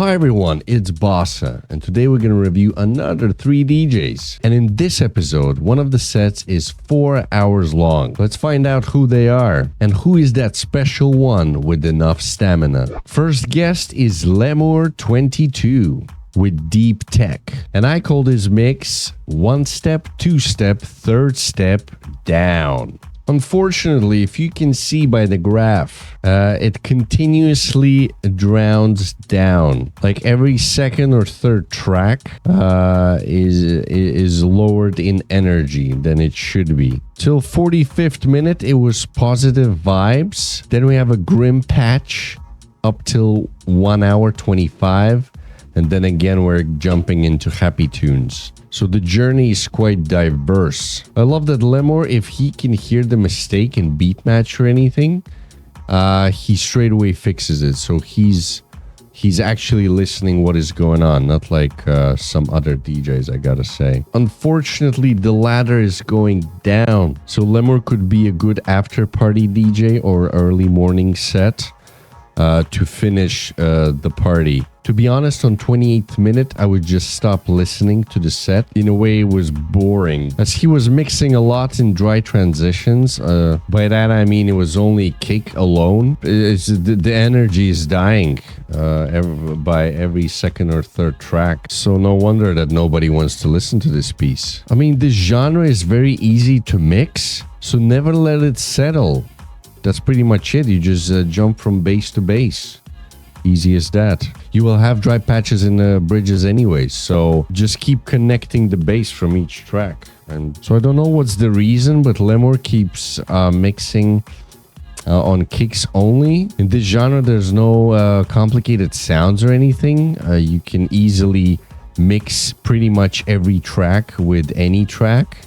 Hi everyone, it's Bossa, and today we're going to review another 3 DJs. And in this episode, one of the sets is 4 hours long. Let's find out who they are, and who is that special one with enough stamina. First guest is Lemur22 with Deep Tech, and I call this mix 1 step, 2 step, 3rd step down. Unfortunately, if you can see by the graph, it continuously drowns down. Like every second or third track is lowered in energy than it should be. Till 45th minute, it was positive vibes. Then we have a grim patch up till 1 hour 25. And then again, we're jumping into happy tunes. So the journey is quite diverse. I love that Lemur, if he can hear the mistake in beat match or anything, he straight away fixes it. So he's actually listening what is going on, not like some other DJs, I gotta say. Unfortunately, the ladder is going down. So Lemur could be a good after party DJ or early morning set to finish the party. To be honest, on 28th minute, I would just stop listening to the set. In a way, it was boring, as he was mixing a lot in dry transitions. By that, I mean it was only kick alone. The energy is dying by every second or third track. So no wonder that nobody wants to listen to this piece. I mean, this genre is very easy to mix, so never let it settle. That's pretty much it. You just jump from bass to bass. Easy as that. You will have dry patches in the bridges anyway, so just keep connecting the bass from each track. And so I don't know what's the reason, but Lemur keeps mixing on kicks only. In this genre, there's no complicated sounds or anything. You can easily mix pretty much every track with any track,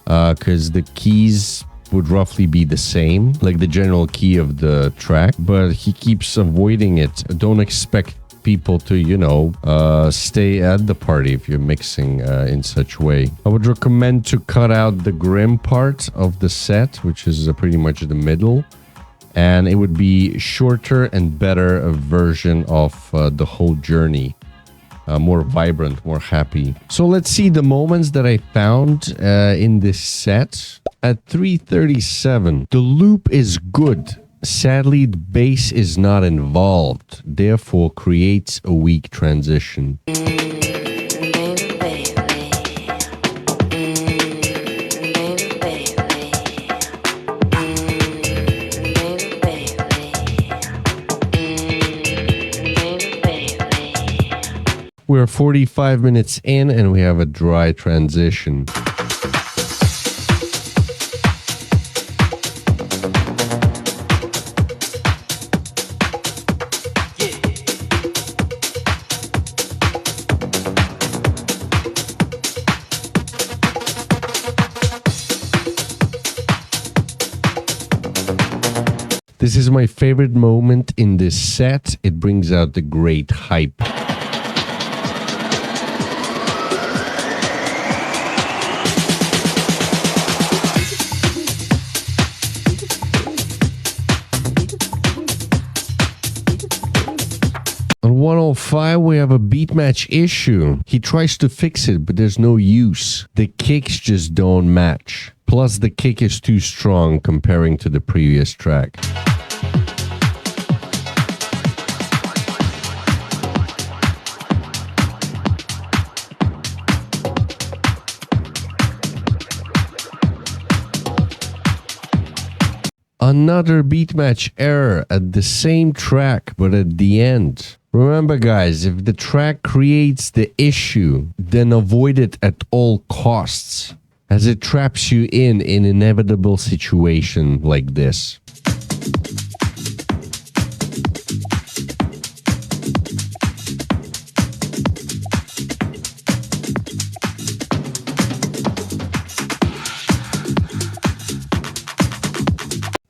because the keys would roughly be the same, like the general key of the track, but he keeps avoiding it. Don't expect people to, stay at the party if you're mixing in such way. I would recommend to cut out the grim part of the set, which is pretty much the middle, and it would be shorter and better a version of the whole journey. More vibrant, more happy. So let's see the moments that I found in this set. At 3:37, the loop is good. Sadly, the bass is not involved, therefore creates a weak transition. We're 45 minutes in and we have a dry transition. This is my favorite moment in this set. It brings out the great hype. On 105, we have a beat match issue. He tries to fix it, but there's no use. The kicks just don't match. Plus, the kick is too strong comparing to the previous track. Another beat match error at the same track, but at the end. Remember guys, if the track creates the issue, then avoid it at all costs, as it traps you in an inevitable situation like this.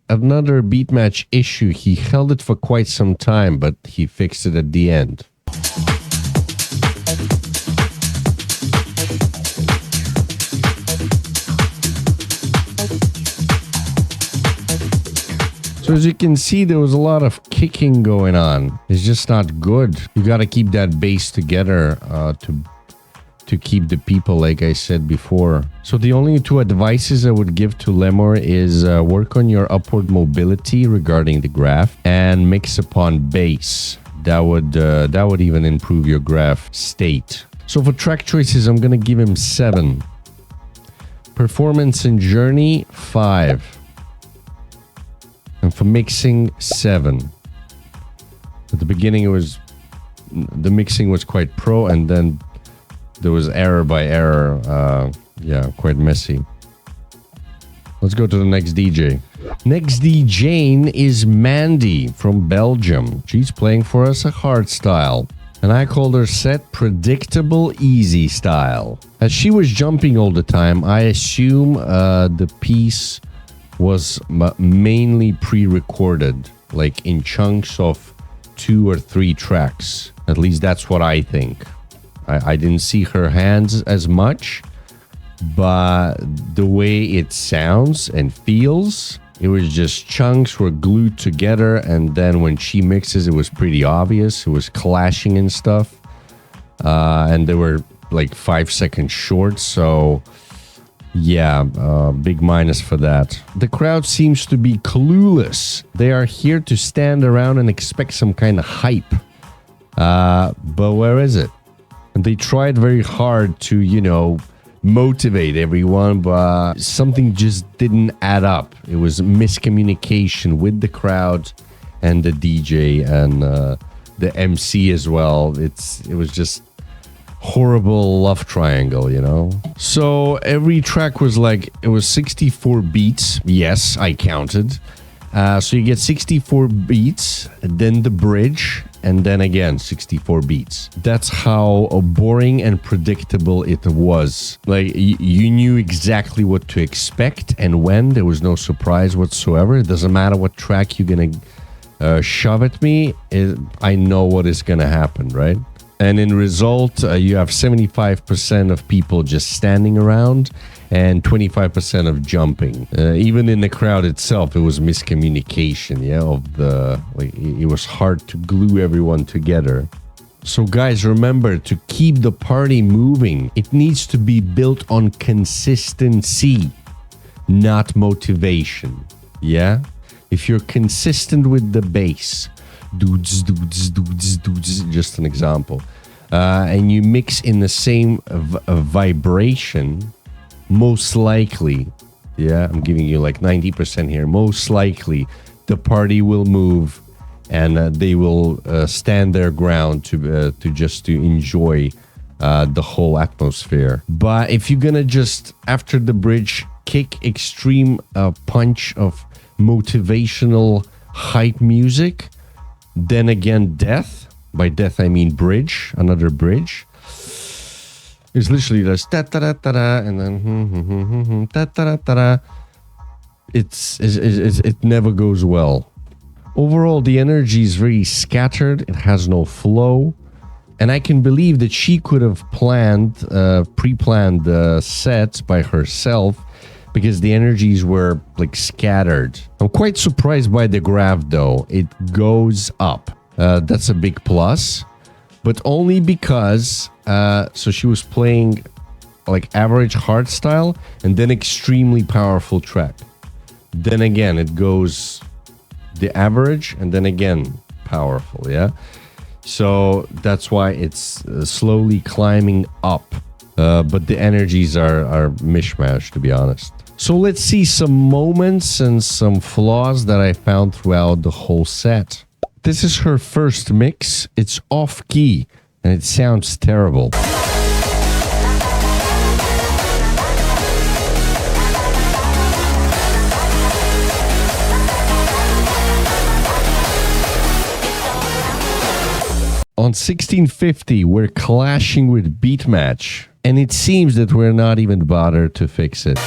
Another beat match issue. He held it for quite some time, but he fixed it at the end. So as you can see, there was a lot of kicking going on. It's just not good. You got to keep that bass together to keep the people, like I said before. So the only two advices I would give to Lemur is work on your upward mobility regarding the graph and mix upon bass. That would even improve your graph state. So for track choices, I'm gonna give him 7. Performance and journey, 5. And for mixing, 7. At the beginning, the mixing was quite pro, and then there was error by error. Yeah, quite messy. Let's go to the next DJ. Next DJ is Mandy from Belgium. She's playing for us a hard style. And I called her set Predictable Easy Style. As she was jumping all the time, I assume the piece was mainly pre-recorded, like in chunks of 2 or 3 tracks. At least that's what I think. I didn't see her hands as much, but the way it sounds and feels, it was just chunks were glued together, and then when she mixes, it was pretty obvious. It was clashing and stuff, and they were like 5 seconds short, so yeah, big minus for that. The crowd seems to be clueless. They are here to stand around and expect some kind of hype, but where is it? And they tried very hard to, motivate everyone, but something just didn't add up. It was miscommunication with the crowd and the DJ and the MC as well. It was just horrible love triangle, So every track was it was 64 beats. Yes, I counted. So you get 64 beats, then the bridge, and then again 64 beats. That's how boring and predictable it was. You knew exactly what to expect and when. There was no surprise whatsoever. It doesn't matter what track you're gonna shove at me. I know what is gonna happen, right? And in result, you have 75% of people just standing around and 25% of jumping. Even in the crowd itself, it was miscommunication, it was hard to glue everyone together. So guys, remember to keep the party moving. It needs to be built on consistency, not motivation, yeah? If you're consistent with the bass, dudes, just an example, and you mix in the same vibration, most likely, I'm giving you 90% here, most likely the party will move and they will stand their ground to enjoy the whole atmosphere. But if you're gonna just after the bridge kick extreme punch of motivational hype music, then again death, by death I mean bridge, another bridge, it's literally just da da da da da, and then da da da da. It never goes well. Overall, the energy is very scattered. It has no flow, and I can believe that she could have pre-planned the set by herself, because the energies were scattered. I'm quite surprised by the graph though. It goes up. That's a big plus, but only because so she was playing average hard style and then extremely powerful track. Then again, it goes the average and then again powerful, yeah? So that's why it's slowly climbing up. But the energies are mishmash, to be honest. So let's see some moments and some flaws that I found throughout the whole set. This is her first mix. It's off key and it sounds terrible. On 1650, we're clashing with beat match, and it seems that we're not even bothered to fix it.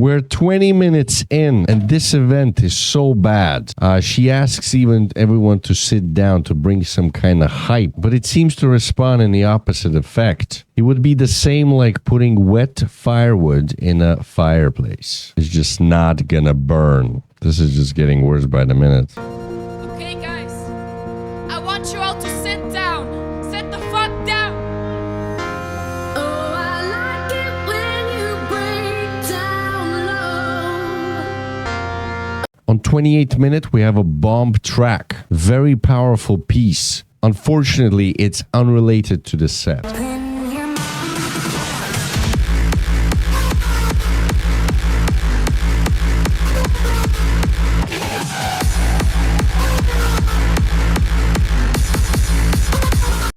We're 20 minutes in, and this event is so bad. She asks even everyone to sit down to bring some kind of hype, but it seems to respond in the opposite effect. It would be the same like putting wet firewood in a fireplace. It's just not gonna burn. This is just getting worse by the minute. Okay, guys, I want you all to sit down. Sit the fuck down. Oh, I like it when you break down low. On 28th minute, we have a bomb track. Very powerful piece. Unfortunately, it's unrelated to the set.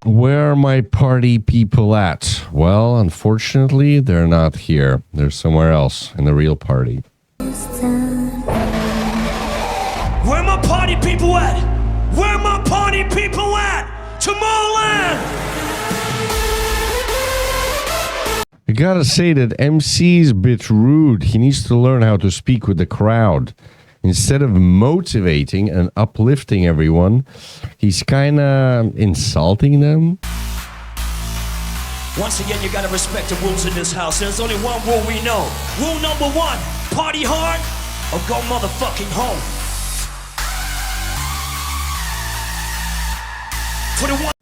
Where are my party people at? Well, unfortunately, they're not here. They're somewhere else in the real party. Where my party people at? Where my party people at? Tomorrowland! I gotta say that MC's a bit rude. He needs to learn how to speak with the crowd. Instead of motivating and uplifting everyone, he's kind of insulting them. Once again, you gotta respect the rules in this house. There's only one rule we know. Rule number one, party hard or go motherfucking home.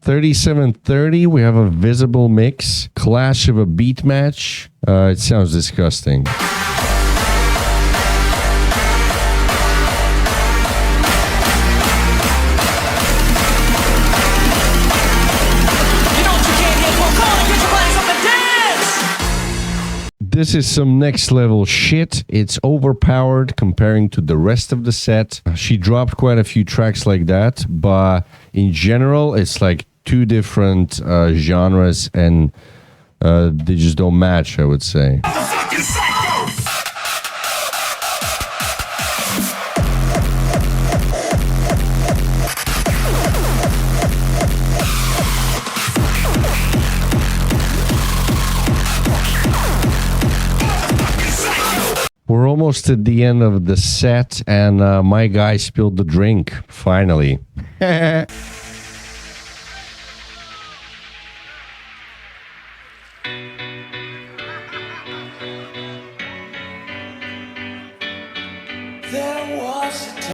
37:30, we have a visible mix. Clash of a beat match. It sounds disgusting. This is some next level shit. It's overpowered comparing to the rest of the set. She dropped quite a few tracks like that, but in general, it's like two different genres and they just don't match, I would say. We're almost at the end of the set, and my guy spilled the drink, finally.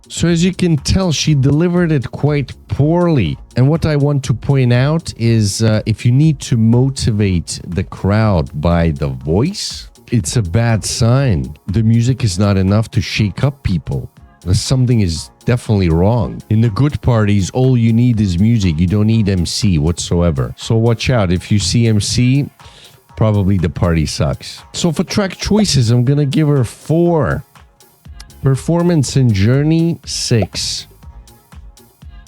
So as you can tell, she delivered it quite poorly. And what I want to point out is if you need to motivate the crowd by the voice, it's a bad sign. The music is not enough to shake up people. Something is definitely wrong. In the good parties, all you need is music. You don't need MC whatsoever. So watch out. If you see MC, probably the party sucks. So for track choices, I'm gonna give her 4. Performance and journey, 6.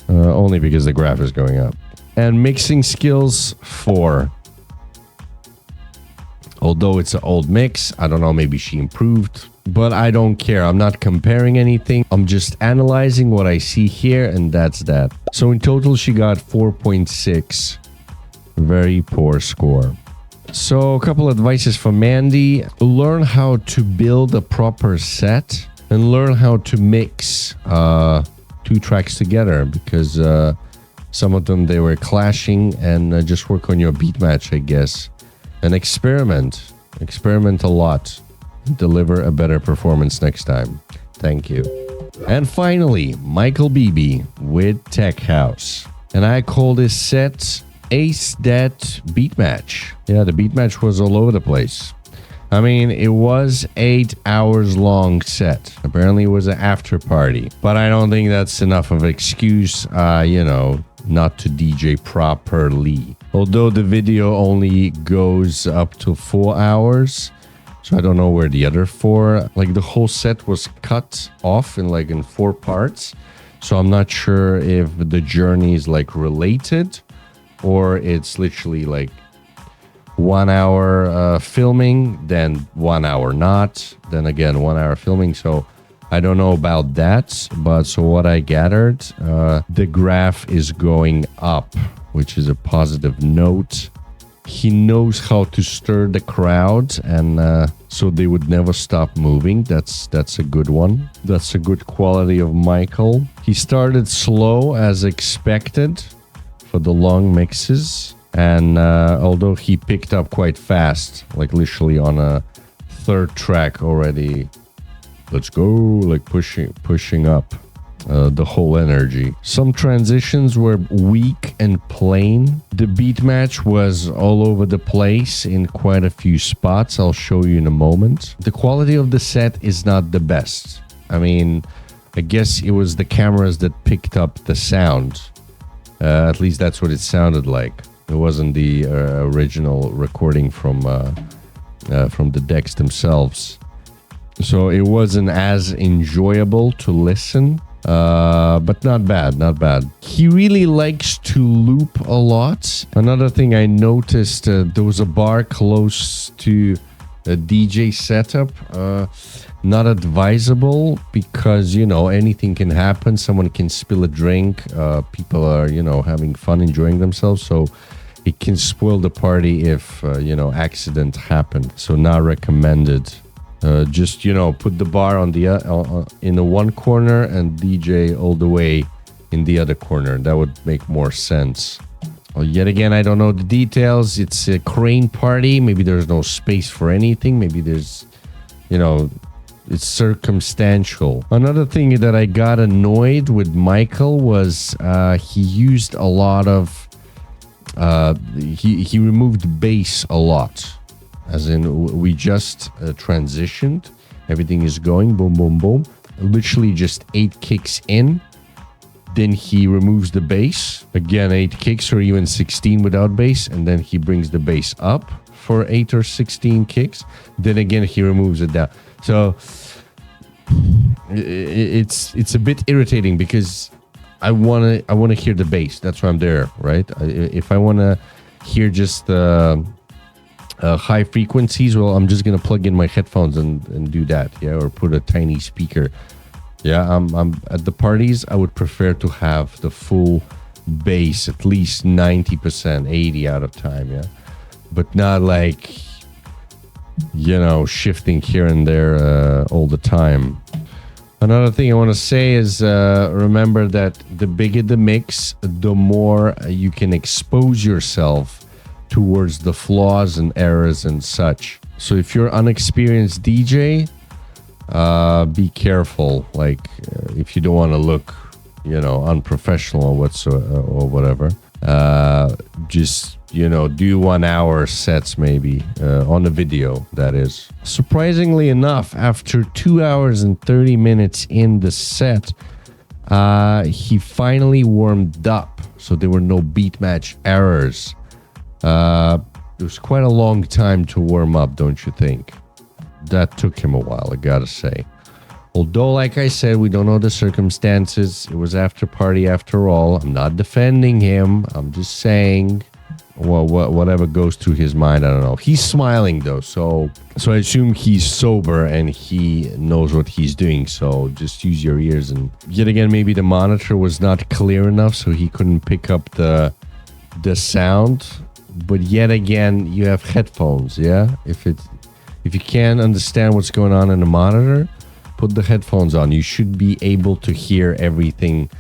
Only because the graph is going up. And mixing skills, 4. Although it's an old mix, I don't know, maybe she improved. But I don't care. I'm not comparing anything. I'm just analyzing what I see here, and that's that. So in total, she got 4.6. Very poor score. So a couple advices for Mandy. Learn how to build a proper set and learn how to mix 2 tracks together, because some of them, they were clashing, and just work on your beat match, I guess. And experiment a lot. Deliver a better performance next time. Thank you. And finally, Michael Bibi with Tech House. And I call this set Ace Dat Beat Match. Yeah, the beat match was all over the place. I mean, it was 8 hours long set. Apparently it was an after party. But I don't think that's enough of an excuse, not to DJ properly. Although the video only goes up to 4 hours. So I don't know where the other 4, like the whole set was cut off in 4 parts. So I'm not sure if the journey is related, or it's literally 1 hour filming, then 1 hour not, then again 1 hour filming. So I don't know about that, but so what I gathered, the graph is going up, which is a positive note. He knows how to stir the crowd, and so they would never stop moving. That's a good one. That's a good quality of Michael. He started slow as expected for the long mixes, and although he picked up quite fast, like literally on a third track already, let's go, like pushing up the whole energy. Some transitions were weak and plain. The beat match was all over the place in quite a few spots. I'll show you in a moment. The quality of the set is not the best. I mean, I guess it was the cameras that picked up the sound. At least that's what it sounded like. It wasn't the original recording from the decks themselves. So it wasn't as enjoyable to listen. But not bad, not bad. He really likes to loop a lot. Another thing I noticed, there was a bar close to a DJ setup. Not advisable because, you know, anything can happen. Someone can spill a drink. People are, you know, having fun, enjoying themselves. So it can spoil the party if, you know, accident happened. So not recommended. Just, you know, put the bar on the in the one corner and DJ all the way in the other corner. That would make more sense. Well, yet again, I don't know the details. It's a crane party. Maybe there's no space for anything. Maybe there's, you know, it's circumstantial. Another thing that I got annoyed with Michael was he used a lot of... he removed bass a lot. As in, we just transitioned. Everything is going, boom, boom, boom. Literally just 8 kicks in. Then he removes the bass. Again, 8 kicks or even 16 without bass. And then he brings the bass up for 8 or 16 kicks. Then again, he removes it down. So it's a bit irritating because I wanna hear the bass. That's why I'm there, right? If I wanna hear just high frequencies, well, I'm just gonna plug in my headphones and do that, yeah, or put a tiny speaker. Yeah, I'm at the parties. I would prefer to have the full bass, at least 90%, 80 out of time, yeah, but not like, you know, shifting here and there all the time. Another thing I want to say is remember that the bigger the mix, the more you can expose yourself towards the flaws and errors and such. So if you're unexperienced DJ, be careful. Like if you don't want to look, you know, unprofessional or whatsoever or whatever, just, you know, do 1 hour sets maybe on a video, that is. Surprisingly enough, after 2 hours and 30 minutes in the set, he finally warmed up, so there were no beat match errors. It was quite a long time to warm up, don't you think? That took him a while, I gotta say. Although, like I said, we don't know the circumstances. It was after party after all. I'm not defending him. I'm just saying, well, whatever goes through his mind, I don't know. He's smiling though, so I assume he's sober and he knows what he's doing. So just use your ears. And yet again, maybe the monitor was not clear enough, so he couldn't pick up the sound. But yet again, you have headphones, yeah? If you can't understand what's going on in the monitor, put the headphones on. You should be able to hear everything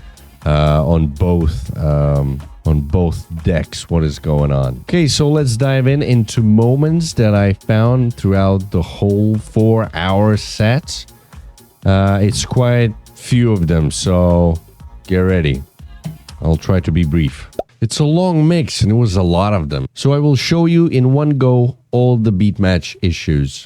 on both decks, what is going on. Okay, so let's dive into moments that I found throughout the whole 4-hour set. It's quite few of them, so get ready. I'll try to be brief. It's a long mix and it was a lot of them. So I will show you in one go all the beat match issues.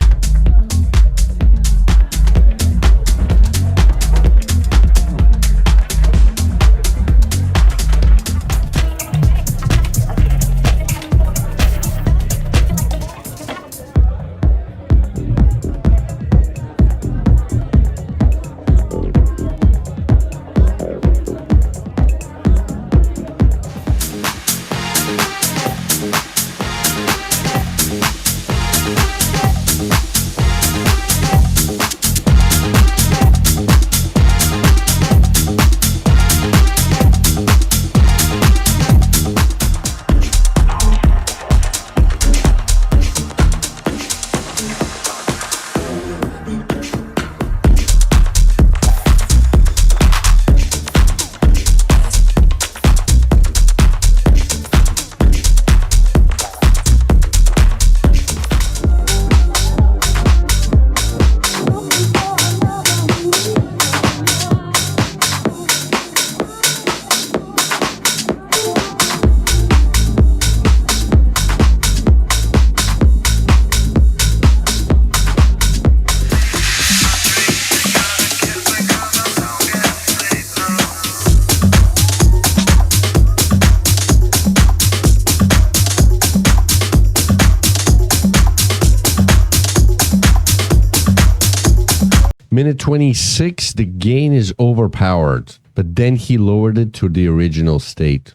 Minute 26, the gain is overpowered, but then he lowered it to the original state.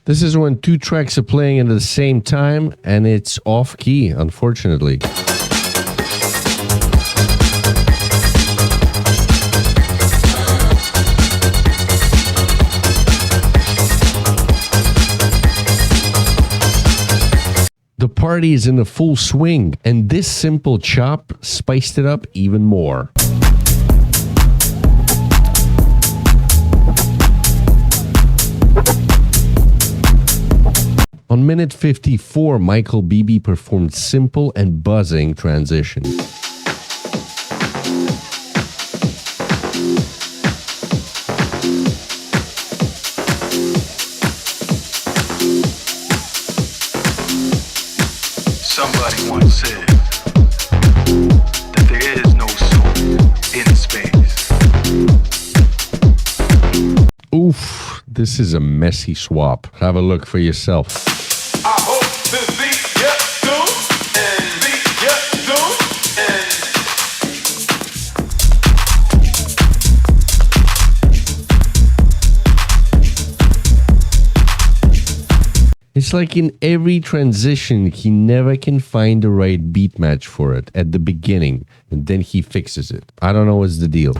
This is when two tracks are playing at the same time and it's off key, unfortunately. The party is in a full swing, and this simple chop spiced it up even more. On minute 54, Michael Bibi performed simple and buzzing transition. Somebody once said that there is no soul in space. Oof, this is a messy swap. Have a look for yourself. I hope this beat gets done and beat gets done and It's like in every transition, he never can find the right beat match for it at the beginning, and then he fixes it. I don't know what's the deal.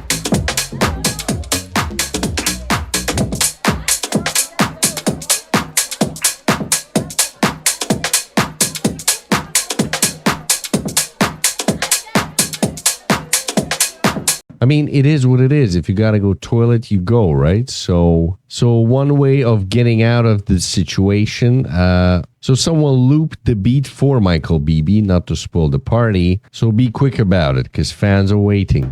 I mean, it is what it is. If you gotta go toilet, you go, right? So one way of getting out of the situation, so someone looped the beat for Michael Bibi, not to spoil the party. So be quick about it, because fans are waiting.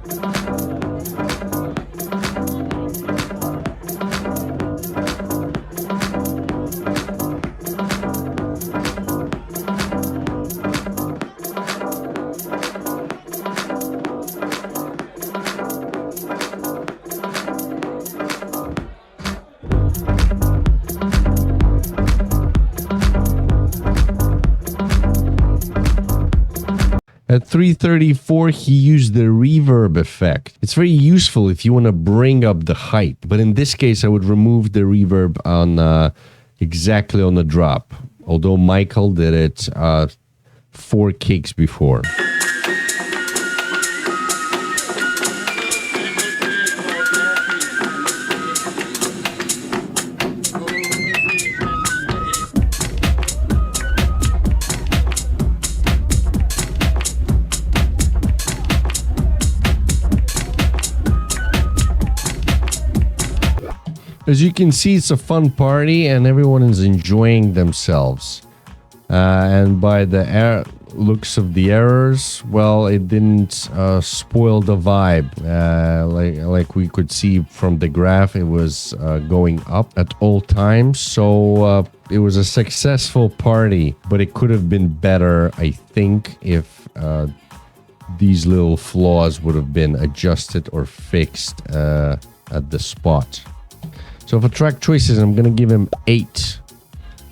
At 3:34, he used the reverb effect. It's very useful if you want to bring up the hype. But in this case, I would remove the reverb on exactly on the drop. Although Michael did it 4 kicks before. As you can see, it's a fun party and everyone is enjoying themselves. And by the looks of the errors, well, it didn't spoil the vibe. Like we could see from the graph, it was going up at all times. So it was a successful party, but it could have been better, I think, if these little flaws would have been adjusted or fixed at the spot. So for track choices, I'm going to give him 8.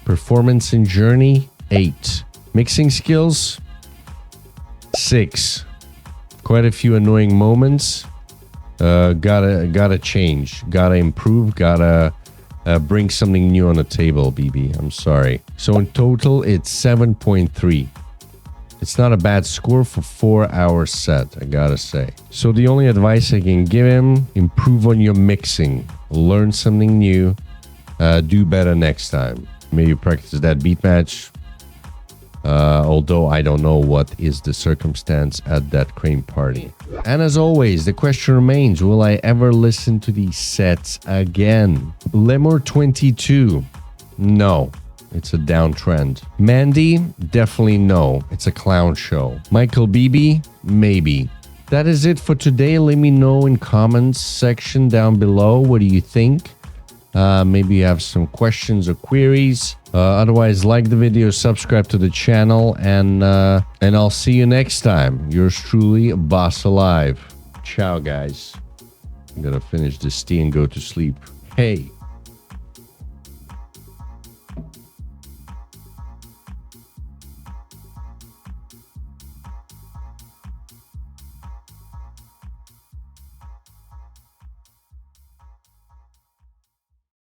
Performance and journey, 8. Mixing skills, 6. Quite a few annoying moments. Gotta change. Gotta improve. Gotta bring something new on the table, Bibi. I'm sorry. So in total, it's 7.3. It's not a bad score for 4-hour set, I gotta say. So the only advice I can give him, improve on your mixing. Learn something new. Do better next time. Maybe practice that beat match. Although I don't know what is the circumstance at that crane party. And as always, the question remains, will I ever listen to these sets again? Lemur22, no. It's a downtrend. Mandy, definitely no. It's a clown show. Michael Bibi, maybe. That is it for today. Let me know in comments section down below. What do you think? Maybe you have some questions or queries. Otherwise, like the video, subscribe to the channel, and I'll see you next time. Yours truly, Boss Alive. Ciao, guys. I'm gonna finish this tea and go to sleep. Hey.